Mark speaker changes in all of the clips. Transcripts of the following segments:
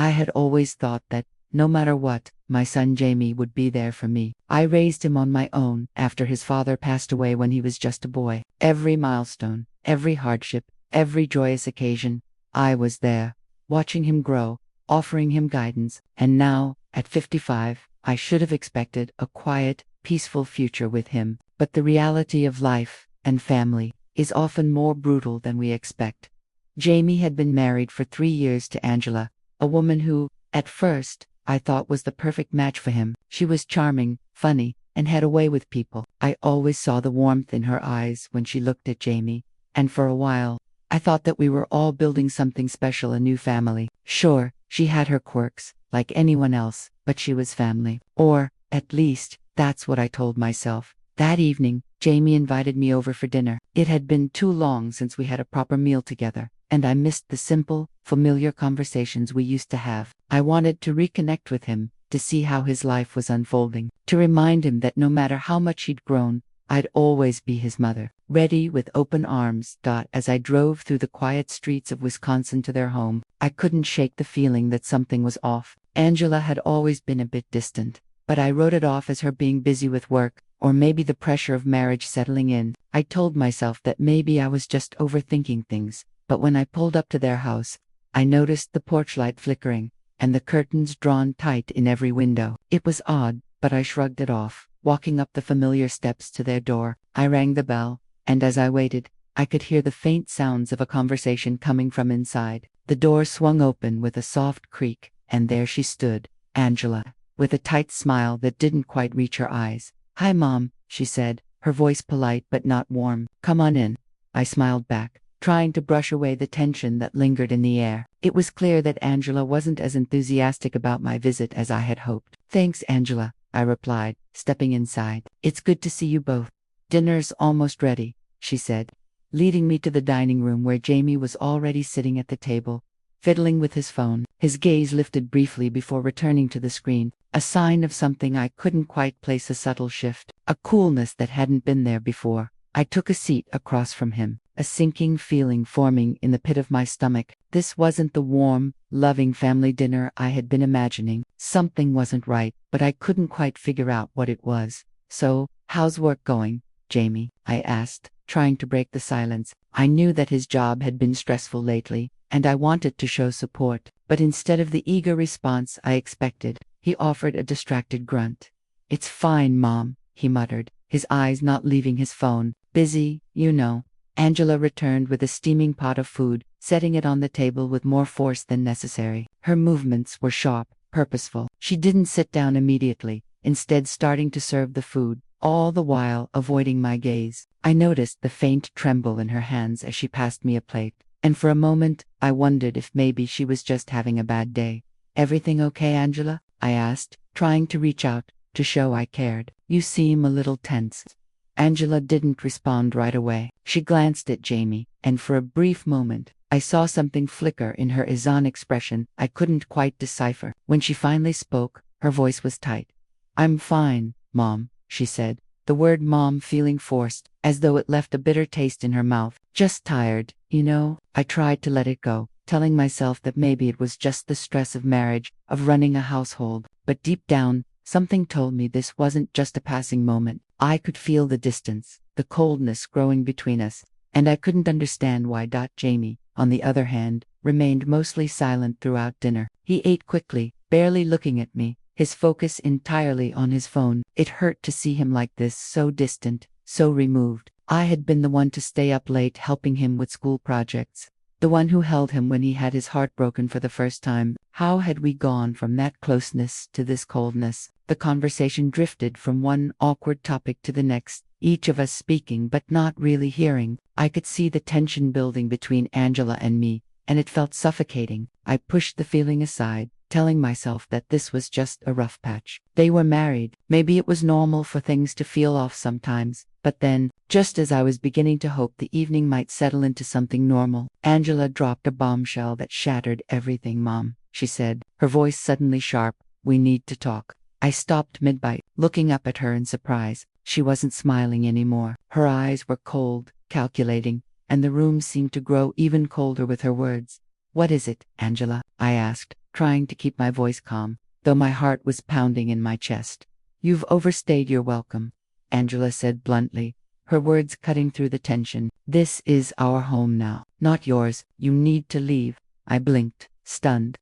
Speaker 1: I had always thought that, no matter what, my son Jamie would be there for me. I raised him on my own after his father passed away when he was just a boy. Every milestone, every hardship, every joyous occasion, I was there, watching him grow, offering him guidance, and now, at 55, I should have expected a quiet, peaceful future with him. But the reality of life and family is often more brutal than we expect. Jamie had been married for 3 years to Angela, a woman who, at first, I thought was the perfect match for him. She was charming, funny, and had a way with people. I always saw the warmth in her eyes when she looked at Jamie, and for a while, I thought that we were all building something special, a new family. Sure, she had her quirks, like anyone else, but she was family. Or, at least, that's what I told myself. That evening, Jamie invited me over for dinner. It had been too long since we had a proper meal together, and I missed the simple, familiar conversations we used to have. I wanted to reconnect with him, to see how his life was unfolding, to remind him that no matter how much he'd grown, I'd always be his mother, ready with open arms. As I drove through the quiet streets of Wisconsin to their home, I couldn't shake the feeling that something was off. Angela had always been a bit distant, but I wrote it off as her being busy with work, or maybe the pressure of marriage settling in. I told myself that maybe I was just overthinking things, but when I pulled up to their house, I noticed the porch light flickering, and the curtains drawn tight in every window. It was odd, but I shrugged it off. Walking up the familiar steps to their door, I rang the bell, and as I waited, I could hear the faint sounds of a conversation coming from inside. The door swung open with a soft creak, and there she stood, Angela, with a tight smile that didn't quite reach her eyes. "Hi, Mom," she said, her voice polite but not warm. "Come on in." I smiled back, trying to brush away the tension that lingered in the air. It was clear that Angela wasn't as enthusiastic about my visit as I had hoped. "Thanks, Angela," I replied, stepping inside. "It's good to see you both." "Dinner's almost ready," she said, leading me to the dining room where Jamie was already sitting at the table, fiddling with his phone. His gaze lifted briefly before returning to the screen, a sign of something I couldn't quite place, a subtle shift, a coolness that hadn't been there before. I took a seat across from him, a sinking feeling forming in the pit of my stomach. This wasn't the warm, loving family dinner I had been imagining. Something wasn't right, but I couldn't quite figure out what it was. "So, how's work going, Jamie?" I asked, trying to break the silence. I knew that his job had been stressful lately, and I wanted to show support, but instead of the eager response I expected, he offered a distracted grunt. "It's fine, Mom," he muttered, his eyes not leaving his phone. "Busy, you know." Angela returned with a steaming pot of food, setting it on the table with more force than necessary. Her movements were sharp, purposeful. She didn't sit down immediately, instead starting to serve the food, all the while avoiding my gaze. I noticed the faint tremble in her hands as she passed me a plate, and for a moment, I wondered if maybe she was just having a bad day. "Everything okay, Angela?" I asked, trying to reach out, to show I cared. "You seem a little tense." Angela didn't respond right away. She glanced at Jamie, and for a brief moment, I saw something flicker in her expression I couldn't quite decipher. When she finally spoke, her voice was tight. "I'm fine, Mom," she said, the word mom feeling forced, as though it left a bitter taste in her mouth. "Just tired, you know." I tried to let it go, telling myself that maybe it was just the stress of marriage, of running a household, but deep down, something told me this wasn't just a passing moment. I could feel the distance, the coldness growing between us, and I couldn't understand why. Jamie, on the other hand, remained mostly silent throughout dinner. He ate quickly, barely looking at me, his focus entirely on his phone. It hurt to see him like this, so distant, so removed. I had been the one to stay up late helping him with school projects, the one who held him when he had his heart broken for the first time. How had we gone from that closeness to this coldness? The conversation drifted from one awkward topic to the next, each of us speaking but not really hearing. I could see the tension building between Angela and me, and it felt suffocating. I pushed the feeling aside, telling myself that this was just a rough patch. They were married. Maybe it was normal for things to feel off sometimes. But then, just as I was beginning to hope the evening might settle into something normal, Angela dropped a bombshell that shattered everything. "Mom," she said, her voice suddenly sharp, "we need to talk." I stopped mid-bite, looking up at her in surprise. She wasn't smiling anymore. Her eyes were cold, calculating, and the room seemed to grow even colder with her words. "What is it, Angela?" I asked, trying to keep my voice calm, though my heart was pounding in my chest. "You've overstayed your welcome," Angela said bluntly, her words cutting through the tension. "This is our home now, not yours. You need to leave." I blinked, stunned.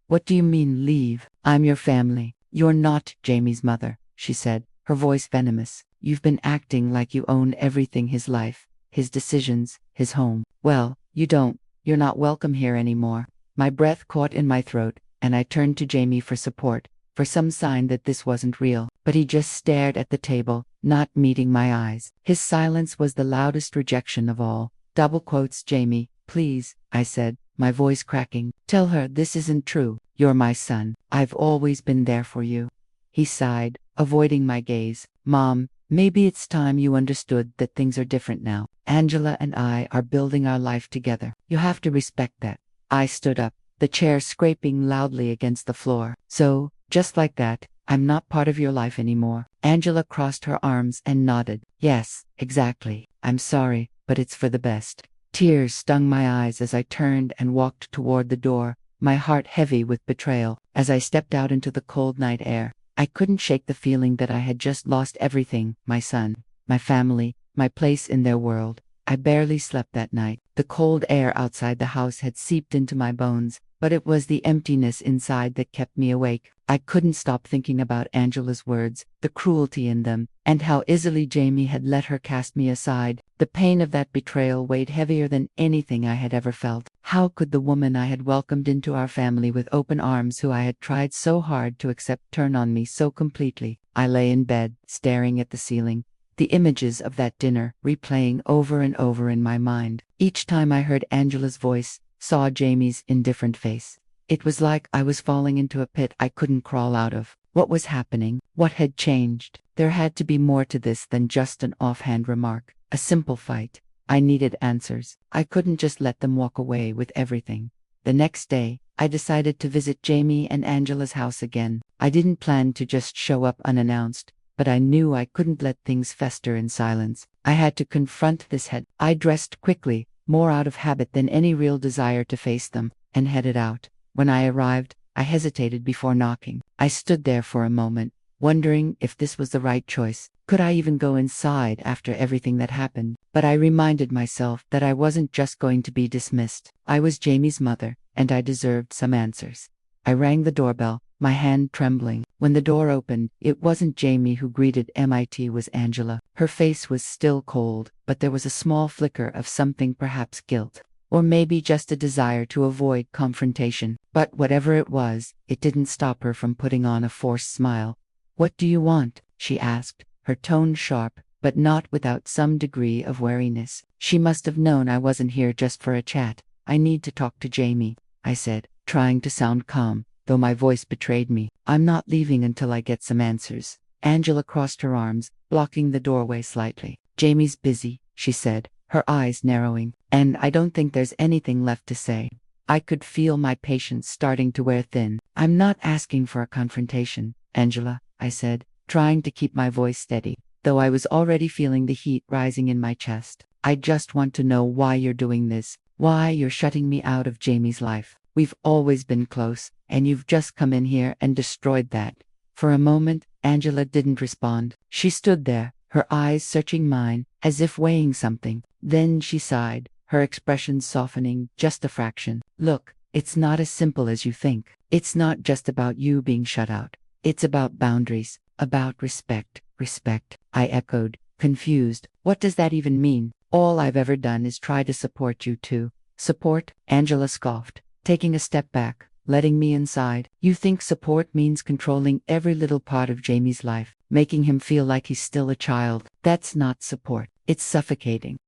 Speaker 1: What do you mean, leave? "I'm your family. You're not Jamie's mother," she said, her voice venomous. "You've been acting like you own everything: his life, his decisions, his home. Well, you don't. You're not welcome here anymore." My breath caught in my throat, and I turned to Jamie for support, for some sign that this wasn't real. But he just stared at the table, not meeting my eyes. His silence was the loudest rejection of all. Double quotes, "Jamie, please," I said, my voice cracking. "Tell her this isn't true. You're my son. I've always been there for you." He sighed, avoiding my gaze. "Mom, maybe it's time you understood that things are different now. Angela and I are building our life together. You have to respect that." I stood up, the chair scraping loudly against the floor. "So, just like that, I'm not part of your life anymore." Angela crossed her arms and nodded. "Yes, exactly. I'm sorry, but it's for the best." Tears stung my eyes as I turned and walked toward the door, my heart heavy with betrayal. As I stepped out into the cold night air, I couldn't shake the feeling that I had just lost everything: my son, my family, my place in their world. I barely slept that night. The cold air outside the house had seeped into my bones, but it was the emptiness inside that kept me awake. I couldn't stop thinking about Angela's words, the cruelty in them, and how easily Jamie had let her cast me aside. The pain of that betrayal weighed heavier than anything I had ever felt. How could the woman I had welcomed into our family with open arms, who I had tried so hard to accept, turn on me so completely? I lay in bed, staring at the ceiling, the images of that dinner replaying over and over in my mind. Each time I heard Angela's voice, saw Jamie's indifferent face, it was like I was falling into a pit I couldn't crawl out of. What was happening? What had changed? There had to be more to this than just an offhand remark, a simple fight. I needed answers. I couldn't just let them walk away with everything. The next day, I decided to visit Jamie and Angela's house again. I didn't plan to just show up unannounced, but I knew I couldn't let things fester in silence. I had to confront this head. I dressed quickly, more out of habit than any real desire to face them, and headed out. When I arrived, I hesitated before knocking. I stood there for a moment, wondering if this was the right choice. Could I even go inside after everything that happened? But I reminded myself that I wasn't just going to be dismissed. I was Jamie's mother, and I deserved some answers. I rang the doorbell, my hand trembling. When the door opened, it wasn't Jamie who greeted me, it was Angela. Her face was still cold, but there was a small flicker of something, perhaps guilt, or maybe just a desire to avoid confrontation. But whatever it was, it didn't stop her from putting on a forced smile. "What do you want?" she asked, her tone sharp, but not without some degree of wariness. She must have known I wasn't here just for a chat. "I need to talk to Jamie," I said, trying to sound calm, though my voice betrayed me. "I'm not leaving until I get some answers." Angela crossed her arms, blocking the doorway slightly. "Jamie's busy," she said, her eyes narrowing, "and I don't think there's anything left to say." I could feel my patience starting to wear thin. "I'm not asking for a confrontation, Angela," I said, trying to keep my voice steady, though I was already feeling the heat rising in my chest. "I just want to know why you're doing this, why you're shutting me out of Jamie's life. We've always been close, and you've just come in here and destroyed that." For a moment, Angela didn't respond. She stood there, her eyes searching mine, as if weighing something. Then she sighed, her expression softening just a fraction. "Look, it's not as simple as you think. It's not just about you being shut out. It's about boundaries, about respect." "Respect," I echoed, confused. "What does that even mean? All I've ever done is try to support you too." "Support?" Angela scoffed, taking a step back, letting me inside. "You think support means controlling every little part of Jamie's life, making him feel like he's still a child? That's not support. It's suffocating."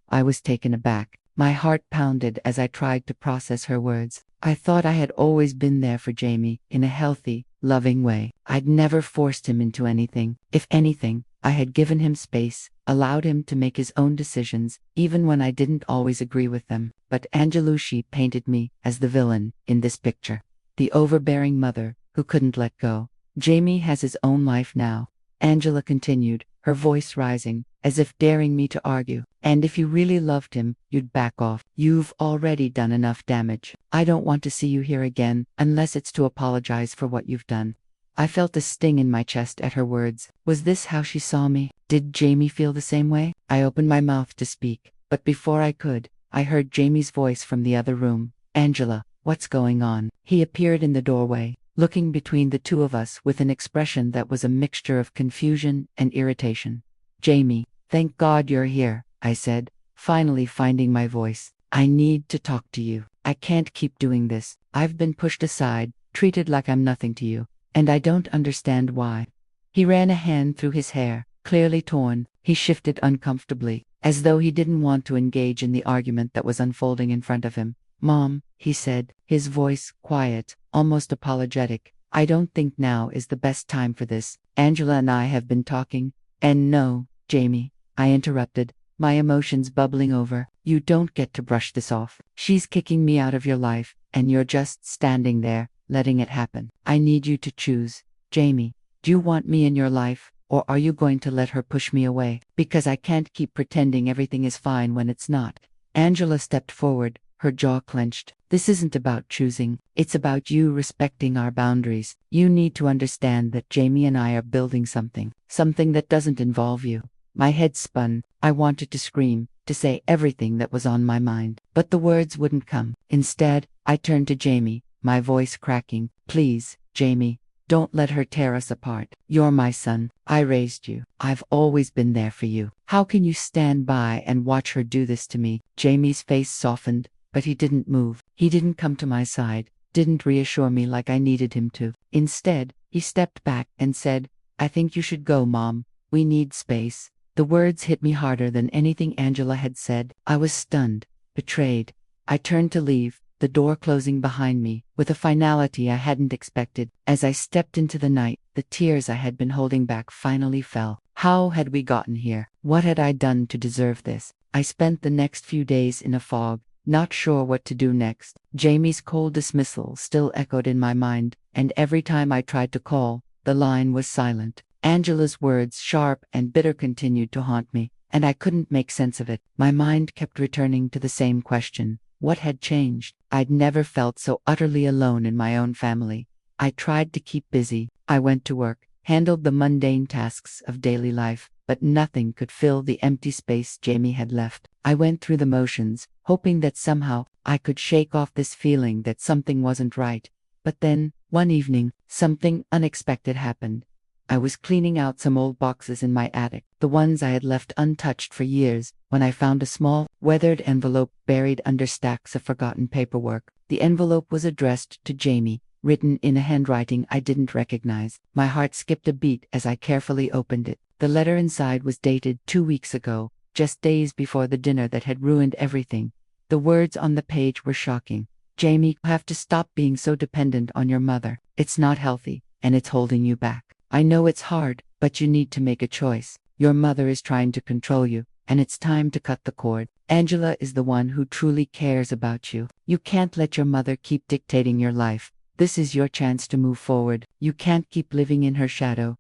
Speaker 1: I was taken aback. My heart pounded as I tried to process her words. I thought I had always been there for Jamie, in a healthy, loving way. I'd never forced him into anything. If anything, I had given him space, allowed him to make his own decisions, even when I didn't always agree with them. But Angelucci painted me as the villain in this picture, the overbearing mother who couldn't let go. "Jamie has his own life now," Angela continued, her voice rising, as if daring me to argue. "And if you really loved him, you'd back off. You've already done enough damage." I don't want to see you here again, unless it's to apologize for what you've done. I felt a sting in my chest at her words. Was this how she saw me? Did Jamie feel the same way? I opened my mouth to speak, but before I could, I heard Jamie's voice from the other room. Angela, what's going on? He appeared in the doorway, looking between the two of us with an expression that was a mixture of confusion and irritation. Jamie, thank God you're here, I said, finally finding my voice. I need to talk to you. I can't keep doing this. I've been pushed aside, treated like I'm nothing to you, and I don't understand why. He ran a hand through his hair, clearly torn. He shifted uncomfortably, as though he didn't want to engage in the argument that was unfolding in front of him. Mom, he said, his voice quiet, almost apologetic. I don't think now is the best time for this. Angela and I have been talking. And no, Jamie, I interrupted, my emotions bubbling over. You don't get to brush this off. She's kicking me out of your life, and you're just standing there, letting it happen. I need you to choose. Jamie, do you want me in your life, or are you going to let her push me away? Because I can't keep pretending everything is fine when it's not. Angela stepped forward, her jaw clenched. This isn't about choosing. It's about you respecting our boundaries. You need to understand that Jamie and I are building something that doesn't involve you. My head spun. I wanted to scream, to say everything that was on my mind, but the words wouldn't come. Instead, I turned to Jamie, my voice cracking. Please, Jamie, don't let her tear us apart. You're my son. I raised you. I've always been there for you. How can you stand by and watch her do this to me? Jamie's face softened, but he didn't move. He didn't come to my side, didn't reassure me like I needed him to. Instead, he stepped back and said, I think you should go, Mom. We need space. The words hit me harder than anything Angela had said. I was stunned, betrayed. I turned to leave, the door closing behind me, with a finality I hadn't expected. As I stepped into the night, the tears I had been holding back finally fell. How had we gotten here? What had I done to deserve this? I spent the next few days in a fog, not sure what to do next. Jamie's cold dismissal still echoed in my mind, and every time I tried to call, the line was silent. Angela's words, sharp and bitter, continued to haunt me, and I couldn't make sense of it. My mind kept returning to the same question. What had changed? I'd never felt so utterly alone in my own family. I tried to keep busy. I went to work, handled the mundane tasks of daily life, but nothing could fill the empty space Jamie had left. I went through the motions, hoping that somehow I could shake off this feeling that something wasn't right. But then, one evening, something unexpected happened. I was cleaning out some old boxes in my attic, the ones I had left untouched for years, when I found a small, weathered envelope buried under stacks of forgotten paperwork. The envelope was addressed to Jamie, written in a handwriting I didn't recognize. My heart skipped a beat as I carefully opened it. The letter inside was dated 2 weeks ago, just days before the dinner that had ruined everything. The words on the page were shocking. Jamie, you have to stop being so dependent on your mother. It's not healthy, and it's holding you back. I know it's hard, but you need to make a choice. Your mother is trying to control you, and it's time to cut the cord. Angela is the one who truly cares about you. You can't let your mother keep dictating your life. This is your chance to move forward. You can't keep living in her shadow.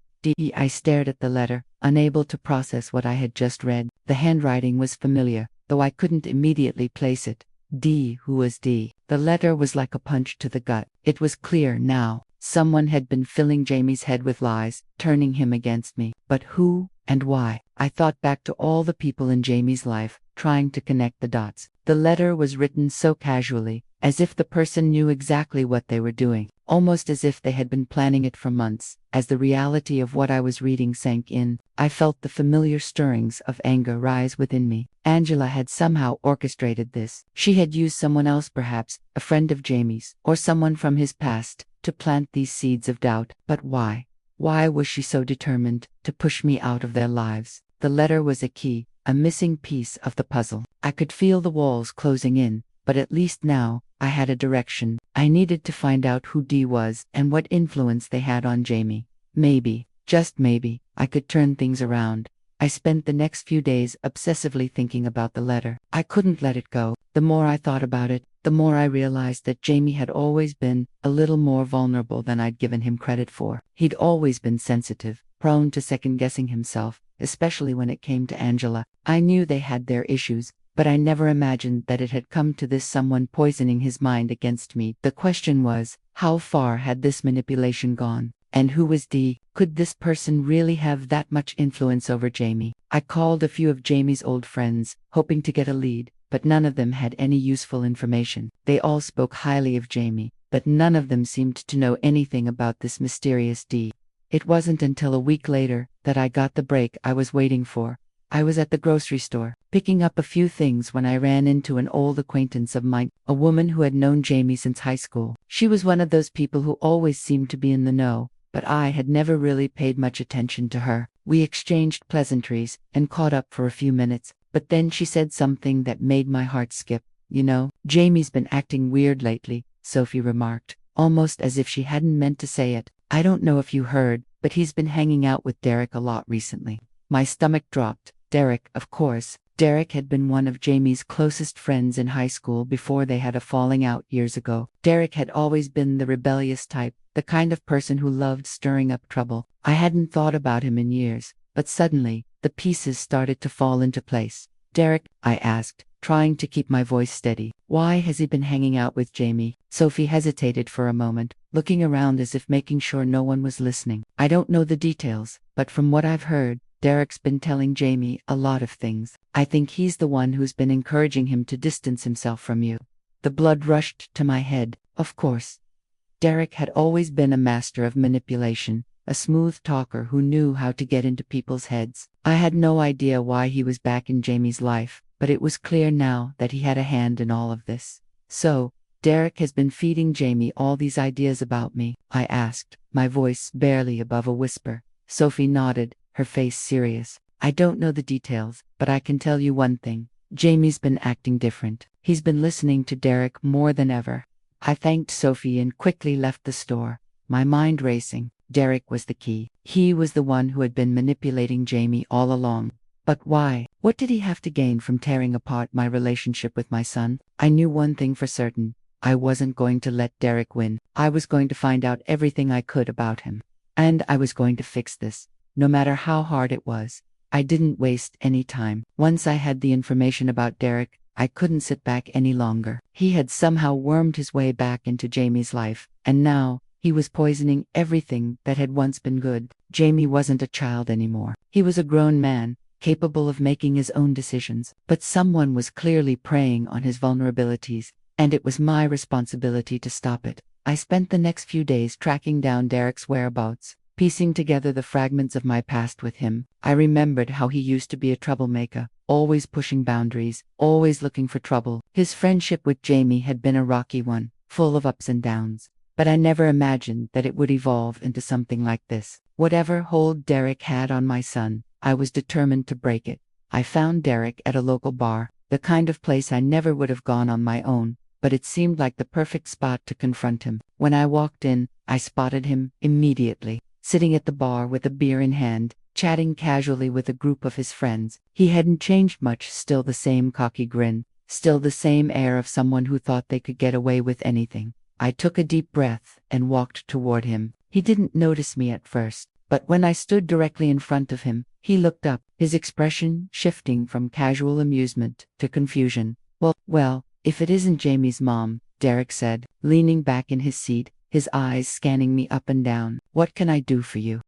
Speaker 1: I stared at the letter, unable to process what I had just read. The handwriting was familiar, though I couldn't immediately place it. D. Who was D? The letter was like a punch to the gut. It was clear now. Someone had been filling Jamie's head with lies, turning him against me. But who and why? I thought back to all the people in Jamie's life, trying to connect the dots. The letter was written so casually, as if the person knew exactly what they were doing, almost as if they had been planning it for months. As the reality of what I was reading sank in, I felt the familiar stirrings of anger rise within me. Angela had somehow orchestrated this. She had used someone else, perhaps, a friend of Jamie's, or someone from his past, to plant these seeds of doubt. But why? Why was she so determined to push me out of their lives? The letter was a key, a missing piece of the puzzle. I could feel the walls closing in, but at least now, I had a direction. I needed to find out who D was and what influence they had on Jamie. Maybe, just maybe, I could turn things around. I spent the next few days obsessively thinking about the letter. I couldn't let it go. The more I thought about it, the more I realized that Jamie had always been a little more vulnerable than I'd given him credit for. He'd always been sensitive, prone to second-guessing himself, especially when it came to Angela. I knew they had their issues, but I never imagined that it had come to this, someone poisoning his mind against me. The question was, how far had this manipulation gone? And who was Dee? Could this person really have that much influence over Jamie? I called a few of Jamie's old friends, hoping to get a lead, but none of them had any useful information. They all spoke highly of Jamie, but none of them seemed to know anything about this mysterious Dee. It wasn't until a week later that I got the break I was waiting for. I was at the grocery store, picking up a few things when I ran into an old acquaintance of mine, a woman who had known Jamie since high school. She was one of those people who always seemed to be in the know, but I had never really paid much attention to her. We exchanged pleasantries and caught up for a few minutes, but then she said something that made my heart skip. "You know, Jamie's been acting weird lately," Sophie remarked, almost as if she hadn't meant to say it. "I don't know if you heard, but he's been hanging out with Derek a lot recently." My stomach dropped. Derek, of course. Derek had been one of Jamie's closest friends in high school before they had a falling out years ago. Derek had always been the rebellious type, the kind of person who loved stirring up trouble. I hadn't thought about him in years, but suddenly, the pieces started to fall into place. "Derek," I asked, trying to keep my voice steady, "why has he been hanging out with Jamie?" Sophie hesitated for a moment, looking around as if making sure no one was listening. "I don't know the details, but from what I've heard, Derek's been telling Jamie a lot of things. I think he's the one who's been encouraging him to distance himself from you." The blood rushed to my head. Of course. Derek had always been a master of manipulation, a smooth talker who knew how to get into people's heads. I had no idea why he was back in Jamie's life, but it was clear now that he had a hand in all of this. "So, Derek has been feeding Jamie all these ideas about me?" I asked, my voice barely above a whisper. Sophie nodded, her face serious. "I don't know the details, but I can tell you one thing. Jamie's been acting different. He's been listening to Derek more than ever." I thanked Sophie and quickly left the store, my mind racing. Derek was the key. He was the one who had been manipulating Jamie all along. But why? What did he have to gain from tearing apart my relationship with my son? I knew one thing for certain. I wasn't going to let Derek win. I was going to find out everything I could about him. And I was going to fix this, no matter how hard it was. I didn't waste any time. Once I had the information about Derek, I couldn't sit back any longer. He had somehow wormed his way back into Jamie's life, and now, he was poisoning everything that had once been good. Jamie wasn't a child anymore. He was a grown man, capable of making his own decisions. But someone was clearly preying on his vulnerabilities, and it was my responsibility to stop it. I spent the next few days tracking down Derek's whereabouts, piecing together the fragments of my past with him. I remembered how he used to be a troublemaker, always pushing boundaries, always looking for trouble. His friendship with Jamie had been a rocky one, full of ups and downs. But I never imagined that it would evolve into something like this. Whatever hold Derek had on my son, I was determined to break it. I found Derek at a local bar, the kind of place I never would have gone on my own, but it seemed like the perfect spot to confront him. When I walked in, I spotted him immediately, sitting at the bar with a beer in hand, chatting casually with a group of his friends. He hadn't changed much, still the same cocky grin, still the same air of someone who thought they could get away with anything. I took a deep breath and walked toward him. He didn't notice me at first, but when I stood directly in front of him, he looked up, his expression shifting from casual amusement to confusion. Well, if it isn't Jamie's mom," Derek said, leaning back in his seat, his eyes scanning me up and down. "What can I do for you?"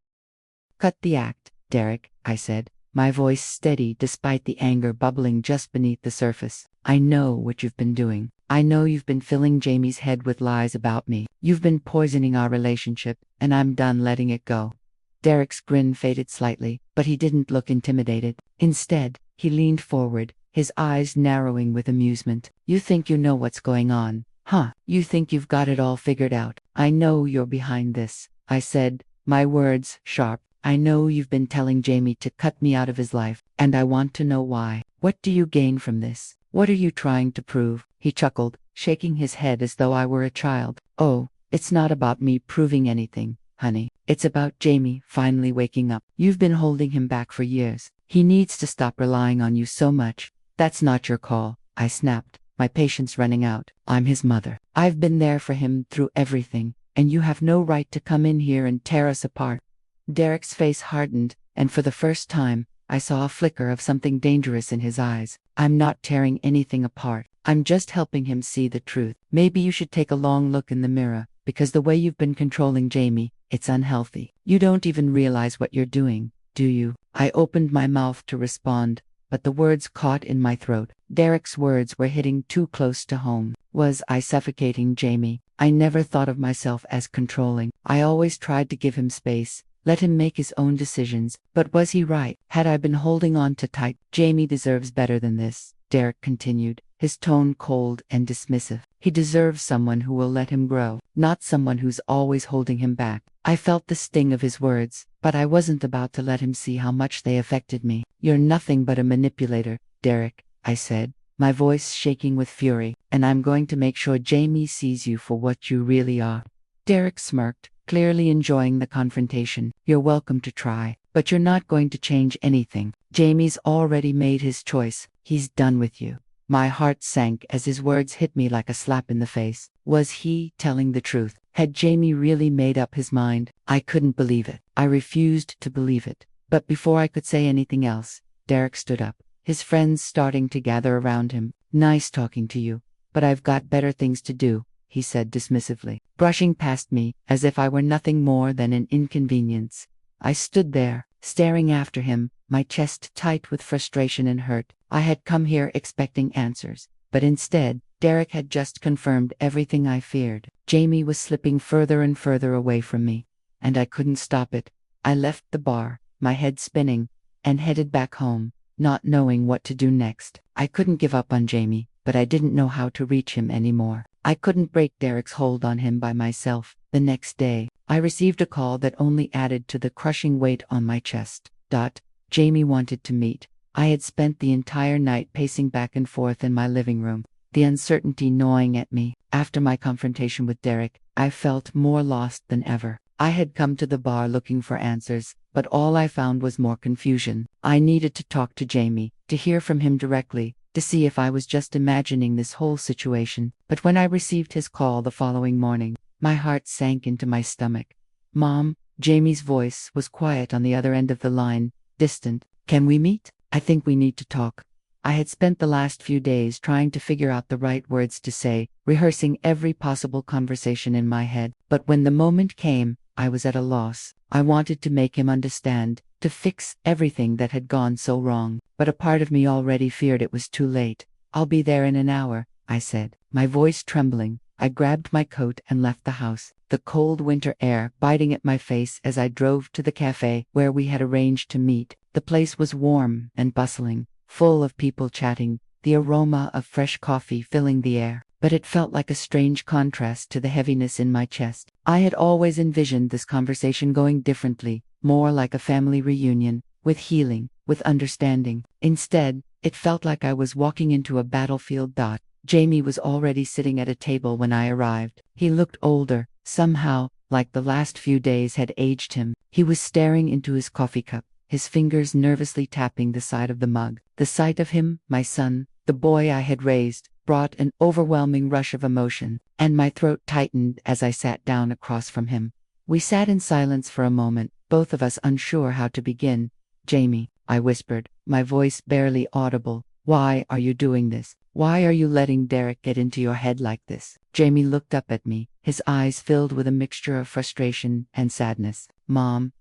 Speaker 1: "Cut the act, Derek," I said, my voice steady despite the anger bubbling just beneath the surface. "I know what you've been doing. I know you've been filling Jamie's head with lies about me. You've been poisoning our relationship, and I'm done letting it go." Derek's grin faded slightly, but he didn't look intimidated. Instead, he leaned forward, his eyes narrowing with amusement. "You think you know what's going on, huh? You think you've got it all figured out. I know you're behind this," I said, my words sharp. "I know you've been telling Jamie to cut me out of his life, and I want to know why. What do you gain from this? What are you trying to prove?" He chuckled, shaking his head as though I were a child. "Oh, it's not about me proving anything, honey. It's about Jamie finally waking up. You've been holding him back for years. He needs to stop relying on you so much." "That's not your call," I snapped, my patience running out. "I'm his mother. I've been there for him through everything, and you have no right to come in here and tear us apart." Derek's face hardened, and for the first time, I saw a flicker of something dangerous in his eyes. I'm not tearing anything apart. I'm just helping him see the truth. Maybe you should take a long look in the mirror, because the way you've been controlling Jamie, it's unhealthy. You don't even realize what you're doing, do you? I opened my mouth to respond, but the words caught in my throat. Derek's words were hitting too close to home. Was I suffocating Jamie? I never thought of myself as controlling. I always tried to give him space, let him make his own decisions. But was he right? Had I been holding on too tight? Jamie deserves better than this, Derek continued, his tone cold and dismissive. He deserves someone who will let him grow, not someone who's always holding him back. I felt the sting of his words, but I wasn't about to let him see how much they affected me. You're nothing but a manipulator, Derek, I said, my voice shaking with fury, and I'm going to make sure Jamie sees you for what you really are. Derek smirked, clearly enjoying the confrontation. You're welcome to try, but you're not going to change anything. Jamie's already made his choice. He's done with you. My heart sank as his words hit me like a slap in the face. Was he telling the truth? Had Jamie really made up his mind? I couldn't believe it. I refused to believe it. But before I could say anything else, Derek stood up, his friends starting to gather around him. Nice talking to you, but I've got better things to do, he said dismissively, brushing past me as if I were nothing more than an inconvenience. I stood there, staring after him, my chest tight with frustration and hurt. I had come here expecting answers, but instead, Derek had just confirmed everything I feared. Jamie was slipping further and further away from me, and I couldn't stop it. I left the bar, my head spinning, and headed back home, not knowing what to do next. I couldn't give up on Jamie, but I didn't know how to reach him anymore. I couldn't break Derek's hold on him by myself. The next day, I received a call that only added to the crushing weight on my chest. Jamie wanted to meet. I had spent the entire night pacing back and forth in my living room, the uncertainty gnawing at me. After my confrontation with Derek, I felt more lost than ever. I had come to the bar looking for answers, but all I found was more confusion. I needed to talk to Jamie, to hear from him directly, to see if I was just imagining this whole situation. But when I received his call the following morning, my heart sank into my stomach. Mom, Jamie's voice was quiet on the other end of the line, distant. Can we meet? I think we need to talk. I had spent the last few days trying to figure out the right words to say, rehearsing every possible conversation in my head. But when the moment came, I was at a loss. I wanted to make him understand, to fix everything that had gone so wrong. But a part of me already feared it was too late. I'll be there in an hour, I said, my voice trembling. I grabbed my coat and left the house, the cold winter air biting at my face as I drove to the cafe where we had arranged to meet. The place was warm and bustling, full of people chatting, the aroma of fresh coffee filling the air. But it felt like a strange contrast to the heaviness in my chest. I had always envisioned this conversation going differently, more like a family reunion, with healing, with understanding. Instead, it felt like I was walking into a battlefield. Jamie was already sitting at a table when I arrived. He looked older, somehow, like the last few days had aged him. He was staring into his coffee cup, his fingers nervously tapping the side of the mug. The sight of him, my son, the boy I had raised, brought an overwhelming rush of emotion, and my throat tightened as I sat down across from him. We sat in silence for a moment, both of us unsure how to begin. Jamie, I whispered, my voice barely audible, why are you doing this? Why are you letting Derek get into your head like this? Jamie looked up at me, his eyes filled with a mixture of frustration and sadness. Mom,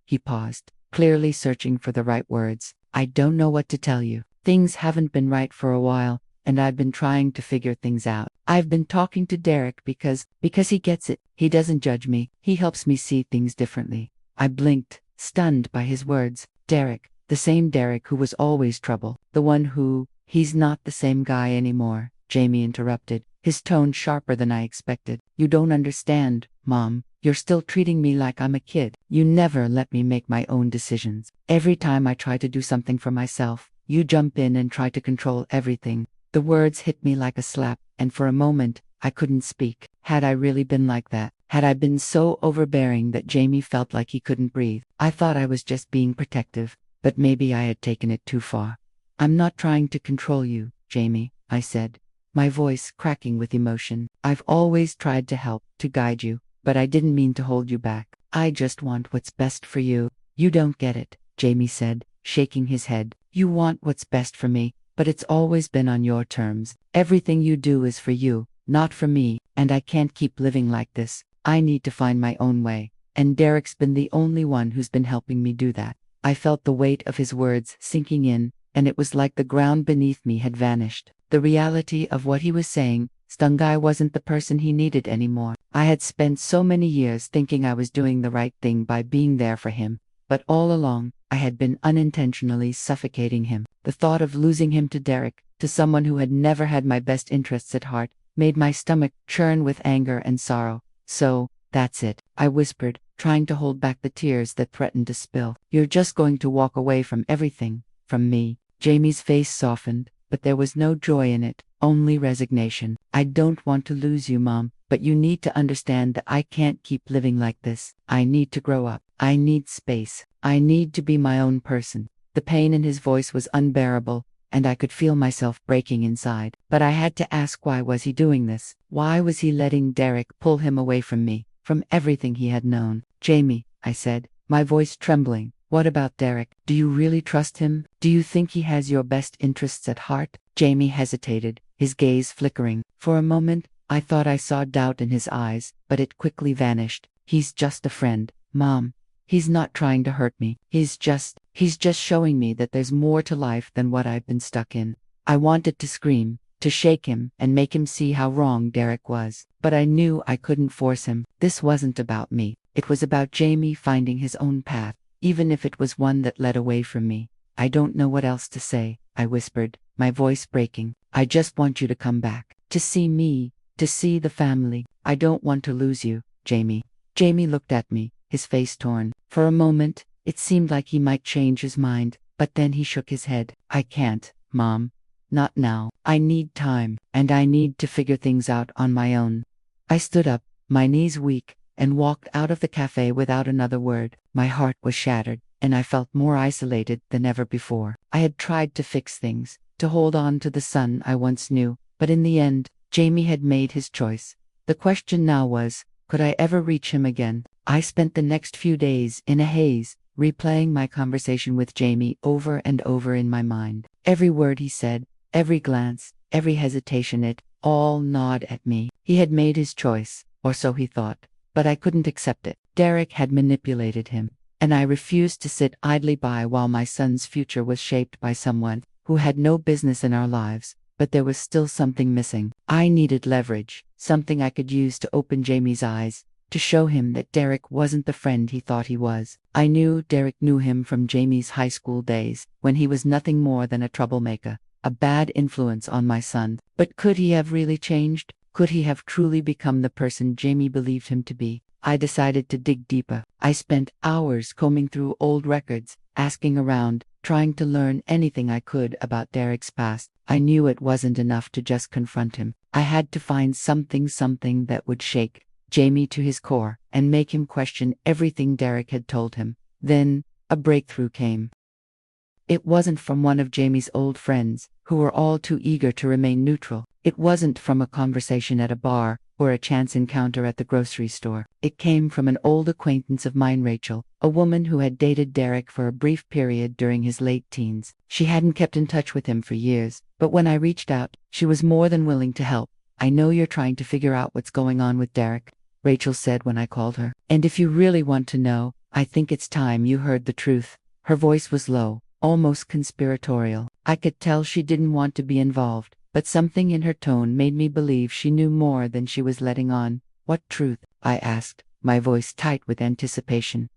Speaker 1: he paused, clearly searching for the right words. I don't know what to tell you. Things haven't been right for a while, and I've been trying to figure things out. I've been talking to Derek because he gets it. He doesn't judge me. He helps me see things differently. I blinked, stunned by his words. Derek, the same Derek who was always trouble, the one who... He's not the same guy anymore, Jamie interrupted, his tone sharper than I expected. You don't understand, Mom. You're still treating me like I'm a kid. You never let me make my own decisions. Every time I try to do something for myself, you jump in and try to control everything. The words hit me like a slap, and for a moment, I couldn't speak. Had I really been like that? Had I been so overbearing that Jamie felt like he couldn't breathe? I thought I was just being protective, but maybe I had taken it too far. I'm not trying to control you, Jamie, I said, my voice cracking with emotion. I've always tried to help, to guide you, but I didn't mean to hold you back. I just want what's best for you. You don't get it, Jamie said, shaking his head. You want what's best for me, but it's always been on your terms. Everything you do is for you, not for me, and I can't keep living like this. I need to find my own way. And Derek's been the only one who's been helping me do that. I felt the weight of his words sinking in, and it was like the ground beneath me had vanished. The reality of what he was saying stung. I wasn't the person he needed anymore. I had spent so many years thinking I was doing the right thing by being there for him, but all along, I had been unintentionally suffocating him. The thought of losing him to Derek, to someone who had never had my best interests at heart, made my stomach churn with anger and sorrow. So, that's it, I whispered, trying to hold back the tears that threatened to spill. You're just going to walk away from everything, from me. Jamie's face softened, but there was no joy in it, only resignation. I don't want to lose you, Mom, but you need to understand that I can't keep living like this. I need to grow up. I need space. I need to be my own person. The pain in his voice was unbearable, and I could feel myself breaking inside. But I had to ask, why was he doing this? Why was he letting Derek pull him away from me, from everything he had known? Jamie, I said, my voice trembling. What about Derek? Do you really trust him? Do you think he has your best interests at heart? Jamie hesitated, his gaze flickering. For a moment, I thought I saw doubt in his eyes, but it quickly vanished. He's just a friend, Mom. He's not trying to hurt me. He's just showing me that there's more to life than what I've been stuck in. I wanted to scream, to shake him and make him see how wrong Derek was. But I knew I couldn't force him. This wasn't about me. It was about Jamie finding his own path, even if it was one that led away from me. I don't know what else to say, I whispered, my voice breaking. I just want you to come back, to see me, to see the family. I don't want to lose you, Jamie. Jamie looked at me, his face torn. For a moment, it seemed like he might change his mind, but then he shook his head. I can't, Mom. Not now. I need time, and I need to figure things out on my own. I stood up, my knees weak, and walked out of the cafe without another word. My heart was shattered, and I felt more isolated than ever before. I had tried to fix things, to hold on to the son I once knew, but in the end, Jamie had made his choice. The question now was, could I ever reach him again? I spent the next few days in a haze, replaying my conversation with Jamie over and over in my mind. Every word he said, every glance, every hesitation, it all gnawed at me. He had made his choice, or so he thought, but I couldn't accept it. Derek had manipulated him, and I refused to sit idly by while my son's future was shaped by someone who had no business in our lives. But there was still something missing. I needed leverage, something I could use to open Jamie's eyes, to show him that Derek wasn't the friend he thought he was. I knew Derek knew him from Jamie's high school days, when he was nothing more than a troublemaker, a bad influence on my son. But could he have really changed? Could he have truly become the person Jamie believed him to be? I decided to dig deeper. I spent hours combing through old records, asking around, trying to learn anything I could about Derek's past. I knew it wasn't enough to just confront him. I had to find something that would shake Jamie to his core and make him question everything Derek had told him. Then, a breakthrough came. It wasn't from one of Jamie's old friends, who were all too eager to remain neutral. It wasn't from a conversation at a bar or a chance encounter at the grocery store. It came from an old acquaintance of mine, Rachel, a woman who had dated Derek for a brief period during his late teens. She hadn't kept in touch with him for years, but when I reached out, she was more than willing to help. I know you're trying to figure out what's going on with Derek, Rachel said when I called her. And if you really want to know, I think it's time you heard the truth. Her voice was low, almost conspiratorial. I could tell she didn't want to be involved, but something in her tone made me believe she knew more than she was letting on. What truth? I asked, my voice tight with anticipation.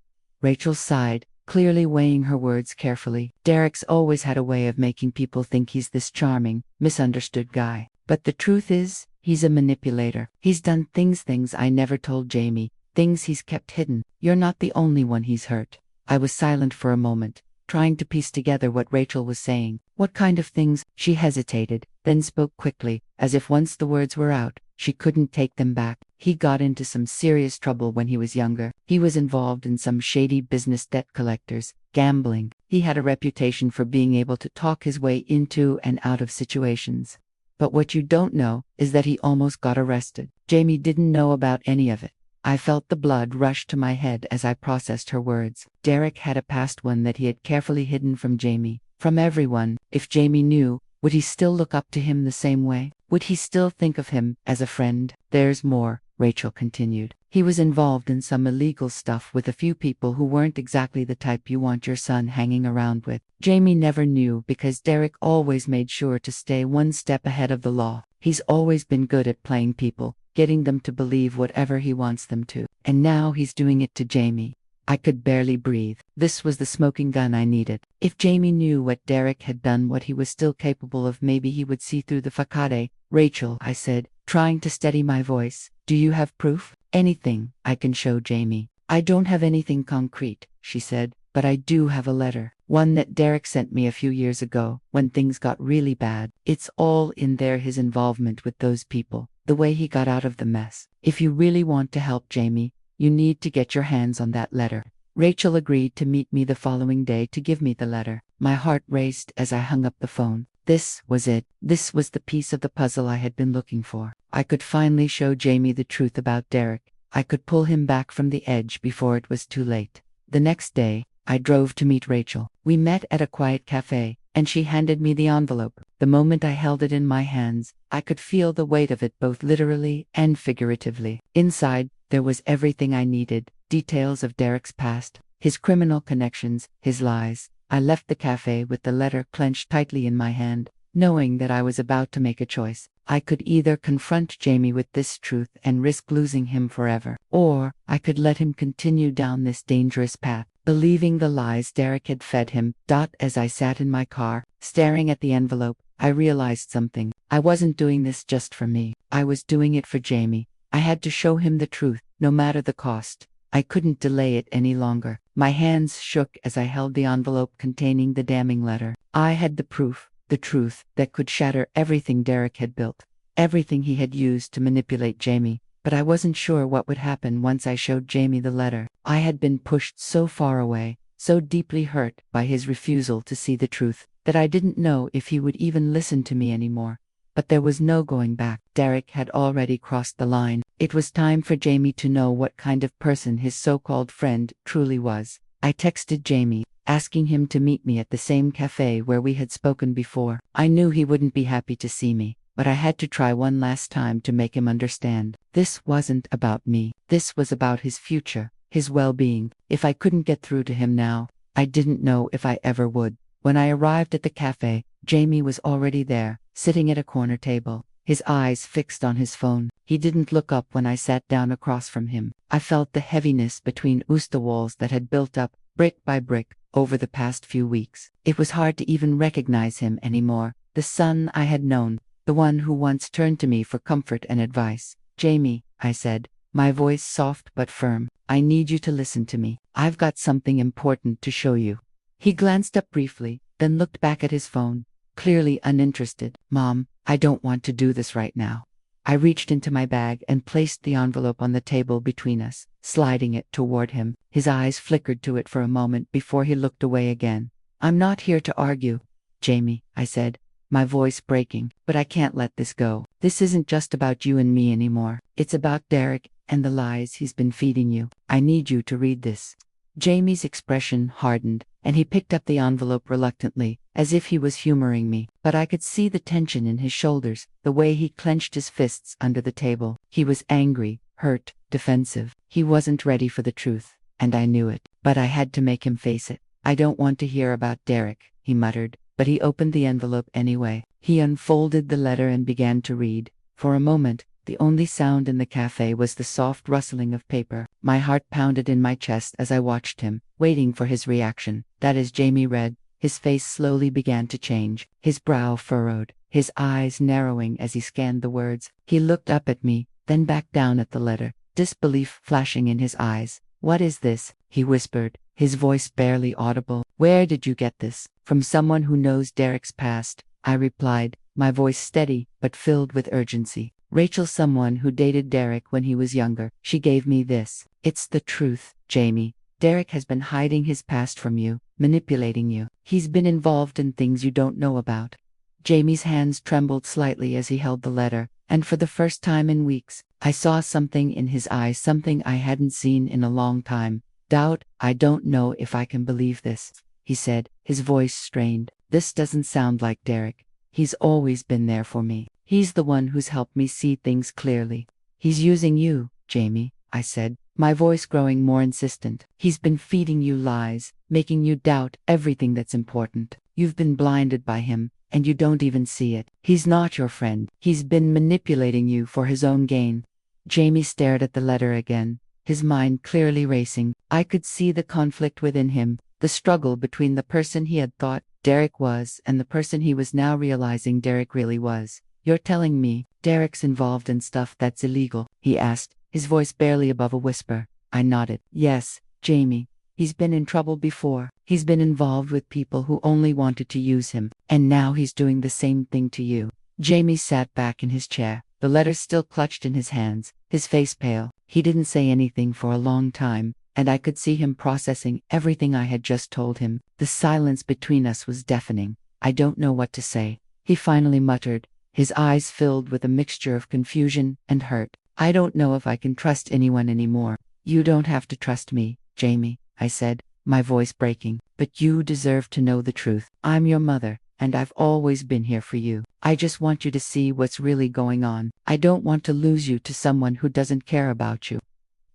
Speaker 1: Rachel sighed, clearly weighing her words carefully. Derek's always had a way of making people think he's this charming, misunderstood guy. But the truth is, he's a manipulator. He's done things I never told Jamie, things he's kept hidden. You're not the only one he's hurt. I was silent for a moment, trying to piece together what Rachel was saying. What kind of things? She hesitated, then spoke quickly, as if once the words were out, she couldn't take them back. He got into some serious trouble when he was younger. He was involved in some shady business, debt collectors, gambling. He had a reputation for being able to talk his way into and out of situations. But what you don't know is that he almost got arrested. Jamie didn't know about any of it. I felt the blood rush to my head as I processed her words. Derek had a past, one that he had carefully hidden from Jamie, from everyone. If Jamie knew, would he still look up to him the same way? Would he still think of him as a friend? There's more, Rachel continued. He was involved in some illegal stuff with a few people who weren't exactly the type you want your son hanging around with. Jamie never knew because Derek always made sure to stay one step ahead of the law. He's always been good at playing people, getting them to believe whatever he wants them to. And now he's doing it to Jamie. I could barely breathe. This was the smoking gun I needed. If Jamie knew what Derek had done, what he was still capable of, maybe he would see through the facade. Rachel, I said, trying to steady my voice, do you have proof? Anything I can show Jamie. I don't have anything concrete, she said, but I do have a letter. One that Derek sent me a few years ago, when things got really bad. It's all in there, his involvement with those people, the way he got out of the mess. If you really want to help Jamie, you need to get your hands on that letter. Rachel agreed to meet me the following day to give me the letter. My heart raced as I hung up the phone. This was it. This was the piece of the puzzle I had been looking for. I could finally show Jamie the truth about Derek. I could pull him back from the edge before it was too late. The next day, I drove to meet Rachel. We met at a quiet cafe, and she handed me the envelope. The moment I held it in my hands, I could feel the weight of it both literally and figuratively. Inside, there was everything I needed. Details of Derek's past, his criminal connections, his lies. I left the cafe with the letter clenched tightly in my hand, knowing that I was about to make a choice. I could either confront Jamie with this truth and risk losing him forever, or I could let him continue down this dangerous path, believing the lies Derek had fed him. As I sat in my car, staring at the envelope, I realized something. I wasn't doing this just for me. I was doing it for Jamie. I had to show him the truth, no matter the cost. I couldn't delay it any longer. My hands shook as I held the envelope containing the damning letter. I had the proof, the truth that could shatter everything Derek had built, everything he had used to manipulate Jamie. But I wasn't sure what would happen once I showed Jamie the letter. I had been pushed so far away, so deeply hurt by his refusal to see the truth, that I didn't know if he would even listen to me anymore. But there was no going back. Derek had already crossed the line. It was time for Jamie to know what kind of person his so-called friend truly was. I texted Jamie, asking him to meet me at the same cafe where we had spoken before. I knew he wouldn't be happy to see me, but I had to try one last time to make him understand. This wasn't about me. This was about his future, his well-being. If I couldn't get through to him now, I didn't know if I ever would. When I arrived at the cafe, Jamie was already there, sitting at a corner table, his eyes fixed on his phone. He didn't look up when I sat down across from him. I felt the heaviness between the walls that had built up, brick by brick, over the past few weeks. It was hard to even recognize him anymore, the son I had known, the one who once turned to me for comfort and advice. Jamie, I said, my voice soft but firm, I need you to listen to me. I've got something important to show you. He glanced up briefly, then looked back at his phone, clearly uninterested. Mom, I don't want to do this right now. I reached into my bag and placed the envelope on the table between us, sliding it toward him. His eyes flickered to it for a moment before he looked away again. I'm not here to argue, Jamie, I said, my voice breaking, but I can't let this go. This isn't just about you and me anymore. It's about Derek and the lies he's been feeding you. I need you to read this. Jamie's expression hardened, and he picked up the envelope reluctantly, as if he was humoring me. But I could see the tension in his shoulders, the way he clenched his fists under the table. He was angry, hurt, defensive. He wasn't ready for the truth, and I knew it. But I had to make him face it. I don't want to hear about Derek, he muttered, but he opened the envelope anyway. He unfolded the letter and began to read. For a moment, the only sound in the cafe was the soft rustling of paper. My heart pounded in my chest as I watched him, waiting for his reaction. That as Jamie read, his face slowly began to change, his brow furrowed, his eyes narrowing as he scanned the words. He looked up at me, then back down at the letter, disbelief flashing in his eyes. What is this? He whispered, his voice barely audible. Where did you get this? From someone who knows Derek's past, I replied, my voice steady but filled with urgency. Rachel, someone who dated Derek when he was younger. She gave me this. It's the truth, Jamie. Derek has been hiding his past from you, manipulating you. He's been involved in things you don't know about. Jamie's hands trembled slightly as he held the letter, and for the first time in weeks, I saw something in his eyes, something I hadn't seen in a long time. Doubt. I don't know if I can believe this, he said, his voice strained. This doesn't sound like Derek. He's always been there for me. He's the one who's helped me see things clearly. He's using you, Jamie, I said, my voice growing more insistent. He's been feeding you lies, making you doubt everything that's important. You've been blinded by him, and you don't even see it. He's not your friend. He's been manipulating you for his own gain. Jamie stared at the letter again, his mind clearly racing. I could see the conflict within him, the struggle between the person he had thought Derek was and the person he was now realizing Derek really was. You're telling me Derek's involved in stuff that's illegal? He asked, his voice barely above a whisper. I nodded. Yes, Jamie. He's been in trouble before. He's been involved with people who only wanted to use him, and now he's doing the same thing to you. Jamie sat back in his chair, the letter still clutched in his hands, his face pale. He didn't say anything for a long time, and I could see him processing everything I had just told him. The silence between us was deafening. I don't know what to say, he finally muttered, his eyes filled with a mixture of confusion and hurt. I don't know if I can trust anyone anymore. You don't have to trust me, Jamie, I said, my voice breaking, but you deserve to know the truth. I'm your mother, and I've always been here for you. I just want you to see what's really going on. I don't want to lose you to someone who doesn't care about you.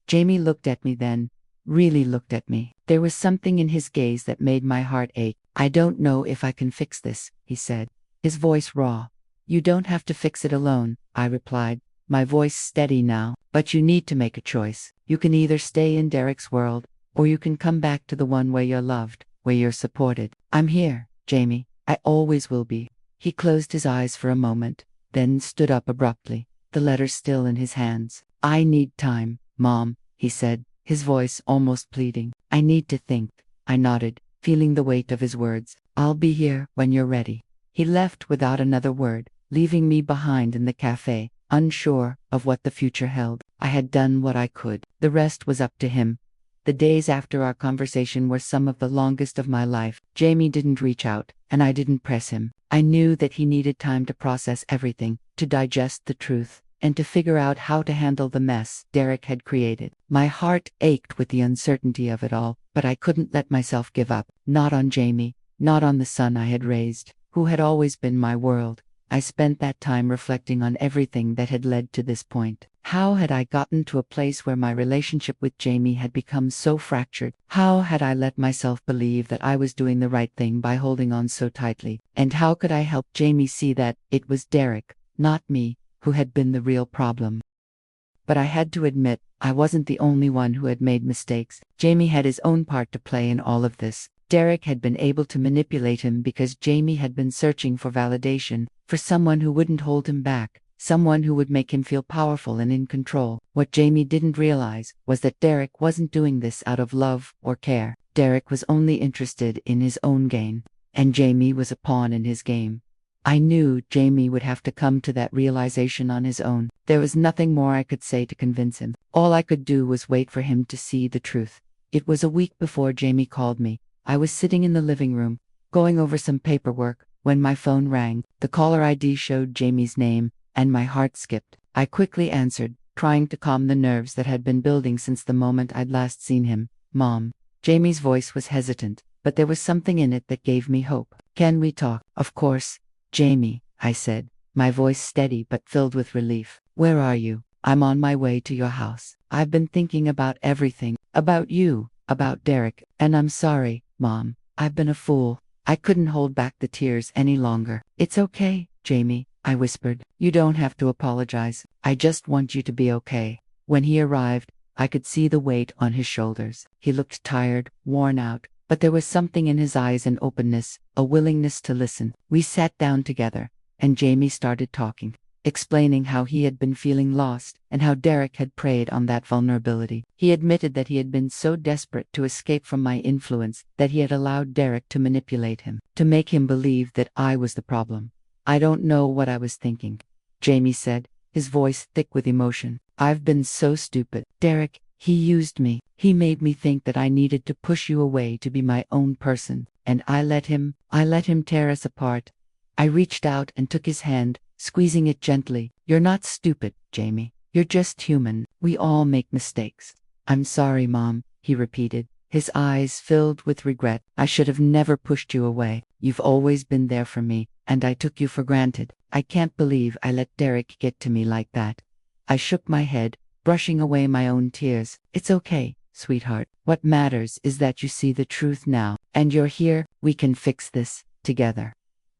Speaker 1: Jamie looked at me then, really looked at me. There was something in his gaze that made my heart ache. I don't know if I can fix this, he said, his voice raw. You don't have to fix it alone, I replied, my voice steady now, but you need to make a choice. You can either stay in Derek's world, or you can come back to the one where you're loved, where you're supported. I'm here, Jamie. I always will be. He closed his eyes for a moment, then stood up abruptly, the letter still in his hands. I need time, Mom, he said, his voice almost pleading. I need to think. I nodded, feeling the weight of his words. I'll be here when you're ready. He left without another word, leaving me behind in the cafe, unsure of what the future held. I had done what I could. The rest was up to him. The days after our conversation were some of the longest of my life. Jamie didn't reach out, and I didn't press him. I knew that he needed time to process everything, to digest the truth, and to figure out how to handle the mess Derek had created. My heart ached with the uncertainty of it all, but I couldn't let myself give up. Not on Jamie, not on the son I had raised, who had always been my world. I spent that time reflecting on everything that had led to this point. How had I gotten to a place where my relationship with Jamie had become so fractured? How had I let myself believe that I was doing the right thing by holding on so tightly? And how could I help Jamie see that it was Derek, not me, who had been the real problem? But I had to admit, I wasn't the only one who had made mistakes. Jamie had his own part to play in all of this. Derek had been able to manipulate him because Jamie had been searching for validation, for someone who wouldn't hold him back, someone who would make him feel powerful and in control. What Jamie didn't realize was that Derek wasn't doing this out of love or care. Derek was only interested in his own gain, and Jamie was a pawn in his game. I knew Jamie would have to come to that realization on his own. There was nothing more I could say to convince him. All I could do was wait for him to see the truth. It was a week before Jamie called me. I was sitting in the living room, going over some paperwork, when my phone rang. The caller ID showed Jamie's name, and my heart skipped. I quickly answered, trying to calm the nerves that had been building since the moment I'd last seen him. Mom. Jamie's voice was hesitant, but there was something in it that gave me hope. Can we talk? Of course, Jamie, I said, my voice steady but filled with relief. Where are you? I'm on my way to your house. I've been thinking about everything, about you, about Derek, and I'm sorry, Mom. I've been a fool. I couldn't hold back the tears any longer. It's okay, Jamie, I whispered. You don't have to apologize. I just want you to be okay. When he arrived, I could see the weight on his shoulders. He looked tired, worn out, but there was something in his eyes, an openness, a willingness to listen. We sat down together, and Jamie started talking, explaining how he had been feeling lost and how Derek had preyed on that vulnerability. He admitted that he had been so desperate to escape from my influence that he had allowed Derek to manipulate him, to make him believe that I was the problem. I don't know what I was thinking, Jamie said, his voice thick with emotion. I've been so stupid. Derek, he used me. He made me think that I needed to push you away to be my own person, and I let him tear us apart. I reached out and took his hand, squeezing it gently. You're not stupid, Jamie. You're just human. We all make mistakes. I'm sorry, Mom, he repeated, his eyes filled with regret. I should have never pushed you away. You've always been there for me, and I took you for granted. I can't believe I let Derek get to me like that. I shook my head, brushing away my own tears. It's okay, sweetheart. What matters is that you see the truth now, and you're here. We can fix this together.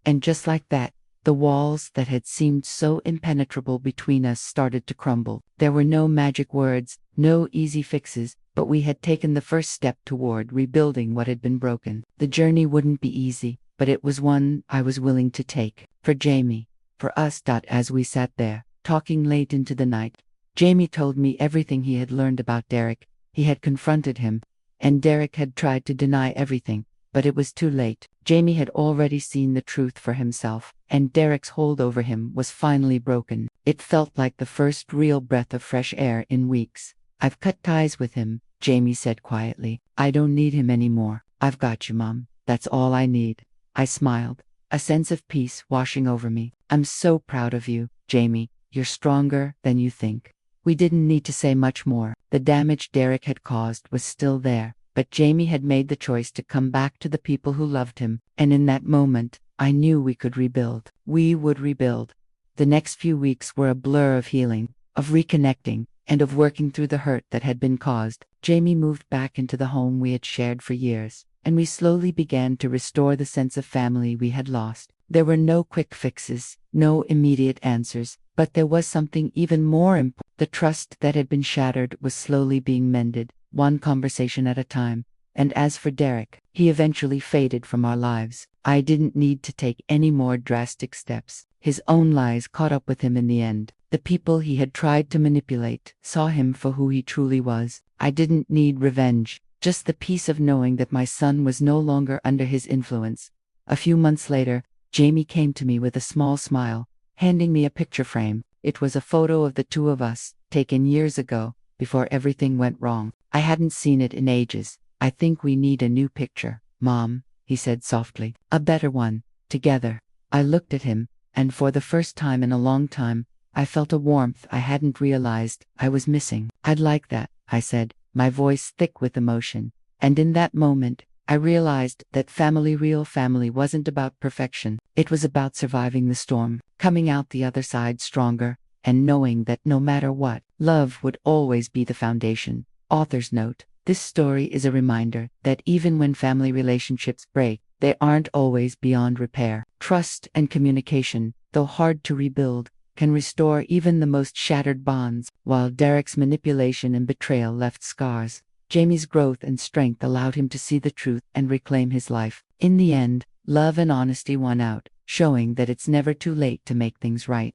Speaker 1: And just like that, the walls that had seemed so impenetrable between us started to crumble. There were no magic words, no easy fixes, but we had taken the first step toward rebuilding what had been broken. The journey wouldn't be easy, but it was one I was willing to take. For Jamie, for us. As we sat there, talking late into the night, Jamie told me everything he had learned about Derek. He had confronted him, and Derek had tried to deny everything, but it was too late. Jamie had already seen the truth for himself, and Derek's hold over him was finally broken. It felt like the first real breath of fresh air in weeks. I've cut ties with him, Jamie said quietly. I don't need him anymore. I've got you, Mom. That's all I need. I smiled, a sense of peace washing over me. I'm so proud of you, Jamie. You're stronger than you think. We didn't need to say much more. The damage Derek had caused was still there, but Jamie had made the choice to come back to the people who loved him, and in that moment, I knew we could rebuild. We would rebuild. The next few weeks were a blur of healing, of reconnecting, and of working through the hurt that had been caused. Jamie moved back into the home we had shared for years, and we slowly began to restore the sense of family we had lost. There were no quick fixes, no immediate answers, but there was something even more important. The trust that had been shattered was slowly being mended, one conversation at a time. And as for Derek, he eventually faded from our lives. I didn't need to take any more drastic steps. His own lies caught up with him in the end. The people he had tried to manipulate saw him for who he truly was. I didn't need revenge, just the peace of knowing that my son was no longer under his influence. A few months later, Jamie came to me with a small smile, handing me a picture frame. It was a photo of the two of us, taken years ago, before everything went wrong. I hadn't seen it in ages. I think we need a new picture, Mom, he said softly. A better one, together. I looked at him, and for the first time in a long time, I felt a warmth I hadn't realized I was missing. I'd like that, I said, my voice thick with emotion. And in that moment, I realized that real family wasn't about perfection. It was about surviving the storm, coming out the other side stronger, and knowing that no matter what, love would always be the foundation. Author's note: this story is a reminder that even when family relationships break, they aren't always beyond repair. Trust and communication, though hard to rebuild, can restore even the most shattered bonds. While Derek's manipulation and betrayal left scars, Jamie's growth and strength allowed him to see the truth and reclaim his life. In the end, love and honesty won out, showing that it's never too late to make things right.